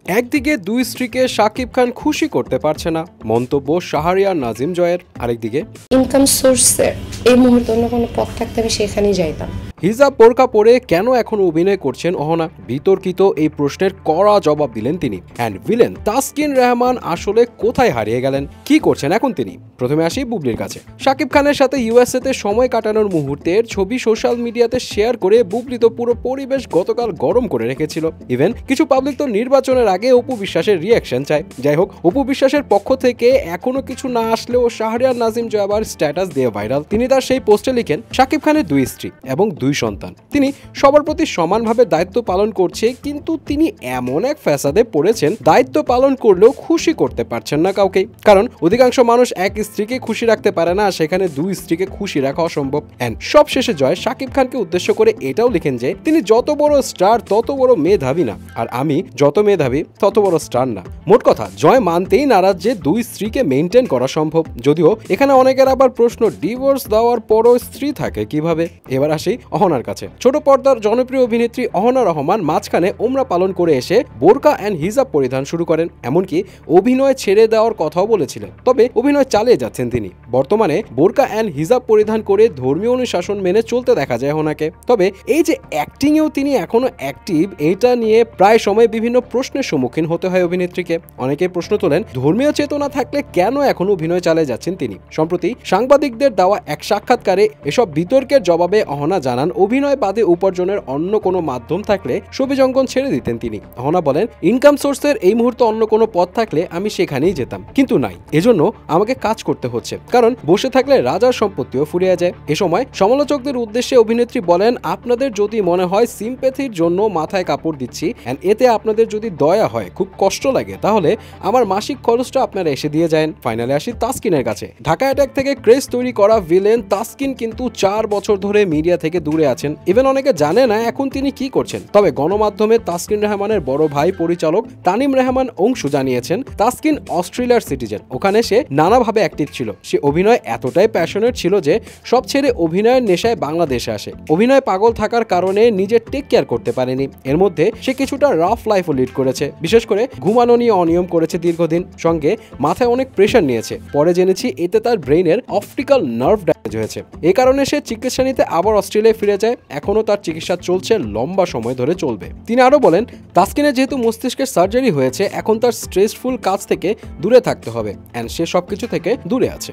একদিকে দুই স্ত্রীকে শাকিব খান খুশি করতে পারছে না, মন্তব্য শাহরিয়ার নাজিম জয়ের। আরেকদিকে ইনকাম সোর্সের এই মুহূর্তে অন্য কোনো পথ থাকতে আমি সেখানেই যাইতাম। হিজাব বোরকা পরে কেন এখন অভিনয় করছেন অহনা? বিতর্কিত এই প্রশ্নের কড়া জবাব দিলেন তিনি। অ্যান্ড ভিলেন তাসকিন রহমান আসলে কোথায় হারিয়ে গেলেন, কি করছেন এখন তিনি? প্রথমে আসি বুবলির কাছে। শাকিব খানের সাথে ইউএসএ তে সময় কাটানোর মুহূর্তের ছবি সোশ্যাল মিডিয়াতে শেয়ার করে বুবলি তো পুরো পরিবেশ গতকাল গরম করে রেখেছিল। ইভেন কিছু পাবলিক তো নির্বাচনের আগে অপু বিশ্বাসের রিয়াকশন চায়। যাই হোক, অপু বিশ্বাসের পক্ষ থেকে এখনো কিছু না আসলেও শাহরিয়ার নাজিম জয় আবার স্ট্যাটাস দিয়ে ভাইরাল। তিনি তার সেই পোস্টে লিখেন, শাকিব খানের দুই স্ত্রী এবং দুই সন্তান, তিনি সবার প্রতি সমানভাবে দায়িত্ব পালন করছে, কিন্তু তিনি এমন এক ফ্যাসাদে পড়েছেন দায়িত্ব পালন করলেও খুশি করতে পারছেন না কাউকে। কারণ অধিকাংশ মানুষ এক স্ত্রীকে খুশি রাখতে পারে না, সেখানে দুই স্ত্রীকে খুশি রাখা অসম্ভব। এন্ড সব শেষে জয় শাকিব খানকে উদ্দেশ্য করে এটাও লিখেন যে তিনি যত বড় স্টার তত বড় মেধাবী না, আর আমি যত মেধাবী তত বড় স্টার না। মোট কথা, জয় মানতেই নারাজ যে দুই স্ত্রীকে মেনটেন করা সম্ভব। যদিও এখানে অনেকের আবার প্রশ্ন, ডিভোর্স দেওয়ার পরও স্ত্রী থাকে কিভাবে? এবার আসি অহনার কাছে। ছোট পর্দার জনপ্রিয় অভিনেত্রী অহনা রহমান মাঝখানে ওমরা পালন করে এসে বোরকা অ্যান্ড হিজাব পরিধান শুরু করেন, এমনকি অভিনয় ছেড়ে দেওয়ার কথাও বলেছিলেন। তবে অভিনয় চালিয়ে যাচ্ছেন তিনি। বর্তমানে বোরকা অ্যান্ড হিজাব পরিধান করে ধর্মীয় অনুশাসন মেনে চলতে দেখা যায় অহনাকে। তবে এই যে অ্যাক্টিং এও তিনি এখনো অ্যাক্টিভ, এইটা নিয়ে প্রায় সময় বিভিন্ন প্রশ্নের সম্মুখীন হতে হয় অভিনেত্রীকে। অনেকে প্রশ্ন তোলেন, ধর্মীয় চেতনা থাকলে কেন এখন অভিনয় চালিয়ে যাচ্ছেন তিনি? সম্প্রতি সাংবাদিকদের দেওয়া এক সাক্ষাৎকারে এসব বিতর্কের জবাবে অহনা জানান, অভিনয় বাদে উপার্জনের অন্য কোনো মাধ্যম থাকলে ছবি অঙ্কন ছেড়ে দিতেন তিনি। অহনা বলেন, ইনকাম সোর্সের এই মুহূর্তে অন্য কোনো পথ থাকলে আমি সেখানেই যেতাম, কিন্তু নাই, এজন্য আমাকে কাজ করতে হচ্ছে, কারণ বসে থাকলে রাজার সম্পত্তিও ফুরিয়ে যায়। এ সময় সমালোচকদের উদ্দেশ্যে অভিনেত্রী বলেন, আপনাদের যদি মনে হয় সিম্প্যাথির জন্য মাথায় কাপড় দিচ্ছি, এতে আপনাদের যদি দয়া হয়, খুব কষ্ট লাগে, তাহলে আমার মাসিক খরচটা আপনারা এসে দিয়ে যায়। ফাইনালে আসি তাসকিনের কাছে। ঢাকা অ্যাটাক থেকে ক্রেজ তৈরি করা ভিলেন তাসকিন কিন্তু 4 বছর ধরে মিডিয়া থেকে দূরে আছেন। ইভেন অনেকে জানে না এখন তিনি কি করছেন। তবে গণমাধ্যমে তাসকিন রহমানের বড় ভাই পরিচালক তানিম রহমান অংশু জানিয়েছেন, তাসকিন অস্ট্রেলিয়ার সিটিজেন। ওখানে সে নানাভাবে অ্যাক্টিভ ছিল। সে অভিনয় এতটাই প্যাশনেট ছিল যে সব ছেড়ে অভিনয়ের নেশায় বাংলাদেশে আসে। অভিনয় পাগল থাকার কারণে নিজের টেক কেয়ার করতে পারেনি। এর মধ্যে সে কিছুটা রাফ লাইফও লিড করেছে, বিশেষ করে ঘুমানো নিয়ে অনিয়ম করেছে দীর্ঘদিন, সঙ্গে মাথায় অনেক প্রেশার নিয়েছে। পরে জেনেছি এতে তার ব্রেইনের অপটিক্যাল নার্ভ ড্যামেজ হয়েছে। এই কারণে সে চিকিৎসা নিতে আবার অস্ট্রেলিয়ায় ফিরে যায়। এখনো তার চিকিৎসা চলছে, লম্বা সময় ধরে চলবে। তিনি আরো বলেন, তাসকিনের যেহেতু মস্তিষ্কের সার্জারি হয়েছে, এখন তার স্ট্রেসফুল কাজ থেকে দূরে থাকতে হবে, এন্ড সে সবকিছু থেকে দূরে আছে।